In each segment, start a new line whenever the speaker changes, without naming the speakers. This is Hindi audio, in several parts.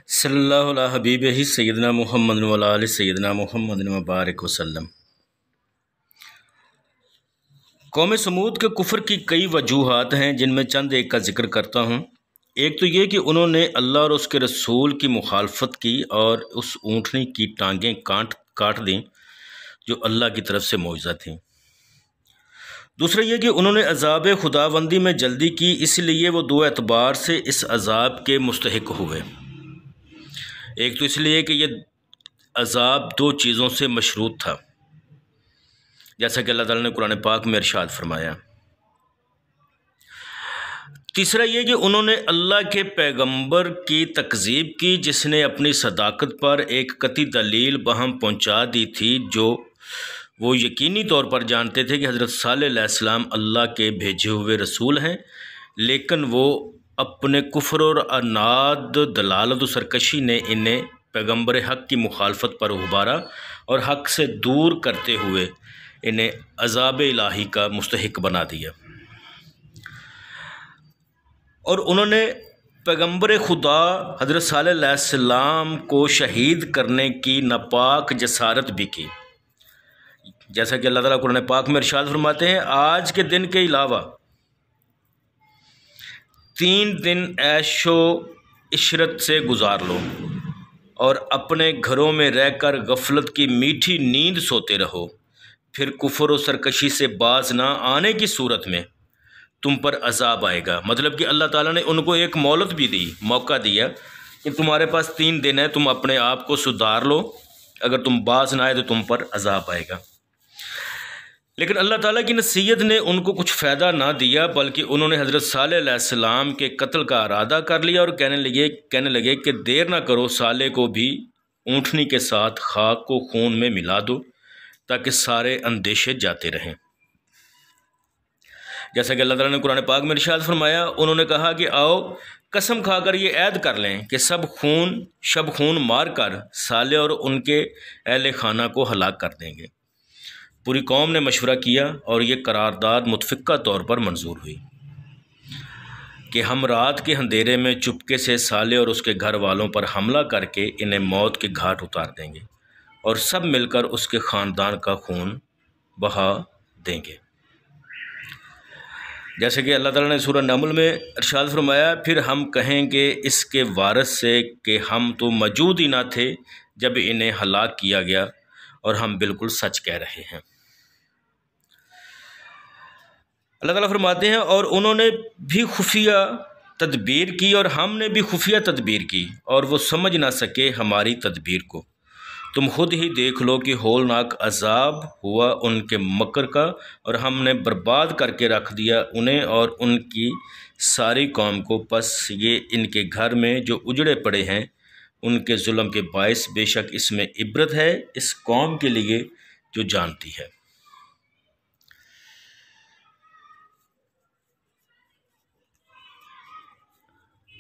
सल्लल्लाहु अला हबीबिही सय्यदना मुहम्मद व अला आलि सय्यदना मुहम्मद व बारिक वसल्लम। कौम समूद के कुफ्र की कई वजूहात हैं, जिनमें चंद एक का जिक्र करता हूँ। एक तो ये कि उन्होंने अल्लाह और उसके रसूल की मुखालफत की और उस ऊँटनी की टांगें काट दी जो अल्लाह की तरफ से मौजज़ा थी। दूसरा ये कि उन्होंने अज़ाब खुदाबंदी में जल्दी की, इसलिए वो दो एतबार से इस अज़ाब के मुस्तहिक हुए। एक तो इसलिए कि ये अज़ाब दो चीज़ों से मशरूत था, जैसा कि अल्लाह ताला ने कुरान पाक में इरशाद फरमाया। तीसरा ये कि उन्होंने अल्लाह के पैगंबर की तकज़ीब की, जिसने अपनी सदाकत पर एक कती दलील बहम पहुँचा दी थी, जो वो यकीनी तौर पर जानते थे कि हज़रत सालेह अलैहिस्सलाम अल्लाह के भेजे हुए रसूल हैं, लेकिन वो अपने कुफ्र और अनाद दलालत और सरकशी ने इन्हें पैगंबर हक़ की मुखालफत पर उबारा और हक़ से दूर करते हुए इन्हें अज़ाब इलाही का मुस्तहिक बना दिया। और उन्होंने पैगंबर खुदा हज़रत सालेह अलैहिस्सलाम को शहीद करने की नापाक जसारत भी की, जैसा कि अल्लाह ताला कुरान पाक में इरशाद फरमाते हैं, आज के दिन के अलावा 3 दिन ऐशो इशरत से गुजार लो और अपने घरों में रहकर गफलत की मीठी नींद सोते रहो, फिर कुफ्र और सरकशी से बाज ना आने की सूरत में तुम पर अजाब आएगा। मतलब कि अल्लाह ताला ने उनको एक मोहलत भी दी, मौका दिया कि तुम्हारे पास 3 दिन है, तुम अपने आप को सुधार लो, अगर तुम बाज ना आए तो तुम पर अजाब आएगा। लेकिन अल्लाह ताला की नसीहत ने उनको कुछ फ़ायदा ना दिया, बल्कि उन्होंने हज़रत सालेह अलैहिस्सलाम के कत्ल का इरादा कर लिया और कहने लगे कि देर ना करो, सालेह को भी ऊँटनी के साथ खाक को खून में मिला दो ताकि सारे अंदेशे जाते रहें। जैसा कि अल्लाह ताला ने कुरान पाक में इरशाद फरमाया, उन्होंने कहा कि आओ कसम खाकर ये ऐद कर लें कि शब खून मार कर सालेह और उनके अहले खाना को हलाक कर देंगे। पूरी कौम ने मशवरा किया और ये करारदाद मुतफ़िक़ा तौर पर मंजूर हुई कि हम रात के अंधेरे में चुपके से सालेह और उसके घर वालों पर हमला करके इन्हें मौत के घाट उतार देंगे और सब मिलकर उसके ख़ानदान का खून बहा देंगे। जैसे कि अल्लाह ताला ने सूरह नमल में इरशाद फरमाया, फिर हम कहेंगे इसके वारिस से कि हम तो मौजूद ही ना थे जब इन्हें हलाक किया गया और हम बिल्कुल सच कह रहे हैं। अल्लाह ताला फरमाते हैं, और उन्होंने भी खुफिया तदबीर की और हमने भी खुफिया तदबीर की और वो समझ ना सके हमारी तदबीर को। तुम खुद ही देख लो कि होलनाक अजाब हुआ उनके मकर का और हमने बर्बाद करके रख दिया उन्हें और उनकी सारी कौम को। बस ये इनके घर में जो उजड़े पड़े हैं उनके जुल्म के बायस, बेशक इसमें इबरत है इस कौम के लिए जो जानती है।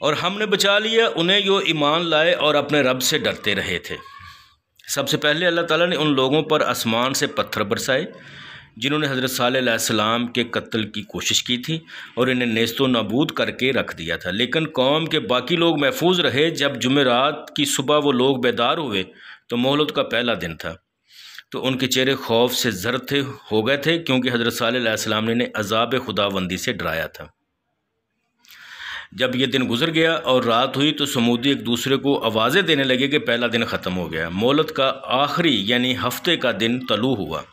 और हमने बचा लिया उन्हें जो ईमान लाए और अपने रब से डरते रहे थे। सबसे पहले अल्लाह ताला ने उन लोगों पर आसमान से पत्थर बरसाए जिन्होंने हज़रत सालेह अलैहिस्सलाम के कत्ल की कोशिश की थी और इन्हें नेस्तो नाबूद करके रख दिया था, लेकिन कौम के बाकी लोग महफूज रहे। जब जुमेरात की सुबह वो लोग बेदार हुए तो मोहलत का पहला दिन था, तो उनके चेहरे खौफ से जर्द हो गए थे, क्योंकि हज़रत सालेह अलैहिस्सलाम ने इन्हें अज़ाब खुदाबंदी से डराया था। जब ये दिन गुजर गया और रात हुई तो समूदी एक दूसरे को आवाज़ें देने लगे कि पहला दिन ख़त्म हो गया। मोहलत का आखिरी यानी हफ्ते का दिन तलू हुआ।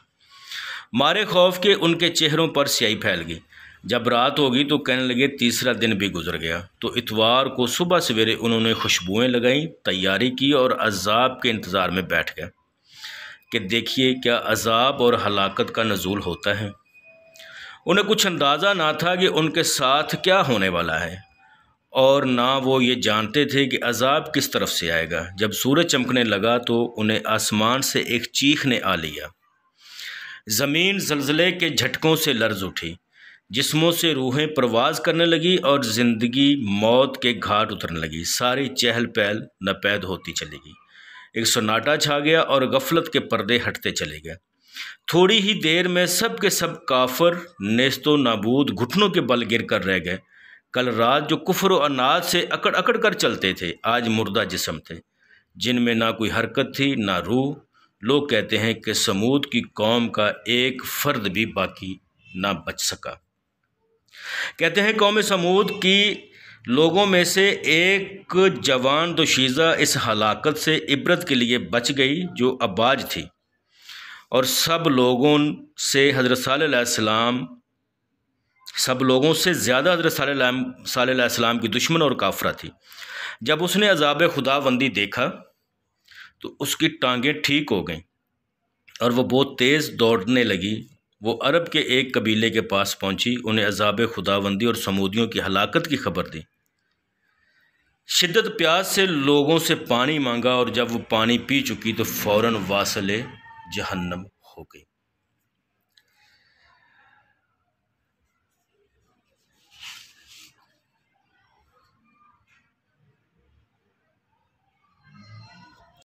मारे खौफ के उनके चेहरों पर स्याही फैल गई। जब रात होगी तो कहने लगे तीसरा दिन भी गुजर गया। तो इतवार को सुबह सवेरे उन्होंने खुशबुएँ लगाईं, तैयारी की और अज़ाब के इंतज़ार में बैठ गए कि देखिए क्या अज़ाब और हलाकत का नज़ूल होता है। उन्हें कुछ अंदाज़ा ना था कि उनके साथ क्या होने वाला है और ना वो ये जानते थे कि अज़ाब किस तरफ से आएगा। जब सूरज चमकने लगा तो उन्हें आसमान से एक चीख ने आ लिया। ज़मीन ज़लज़ले के झटकों से लर्ज़ उठी, जिस्मों से रूहें परवाज़ करने लगी और ज़िंदगी मौत के घाट उतरने लगी। सारी चहल पहल नपैद होती चली गई। एक सन्नाटा छा गया और गफलत के पर्दे हटते चले गए। थोड़ी ही देर में सब के सब काफिर नेस्तो नाबूद घुटनों के बल गिर कर रह गए। कल रात जो कुफ्र और अनाज से अकड़ अकड़ कर चलते थे, आज मुर्दा जिस्म थे, जिनमें ना कोई हरकत थी ना रूह। लोग कहते हैं कि समूद की कौम का एक फ़र्द भी बाकी ना बच सका। कहते हैं कौम समूद की लोगों में से एक जवान दोशीज़ा इस हलाकत से इबरत के लिए बच गई जो अबाज थी, और सब लोगों से ज़्यादा हज़रत सालेह अलैहिस्सलाम की दुश्मन और काफरा थी। जब उसने अज़ाब खुदाबंदी देखा तो उसकी टांगें ठीक हो गईं और वह बहुत तेज़ दौड़ने लगी। वो अरब के एक कबीले के पास पहुंची, उन्हें अज़ाब खुदाबंदी और समूदियों की हलाकत की खबर दी। शिद्दत प्यास से लोगों से पानी मांगा, और जब वो पानी पी चुकी तो फ़ौरन वासले जहन्नम हो गई।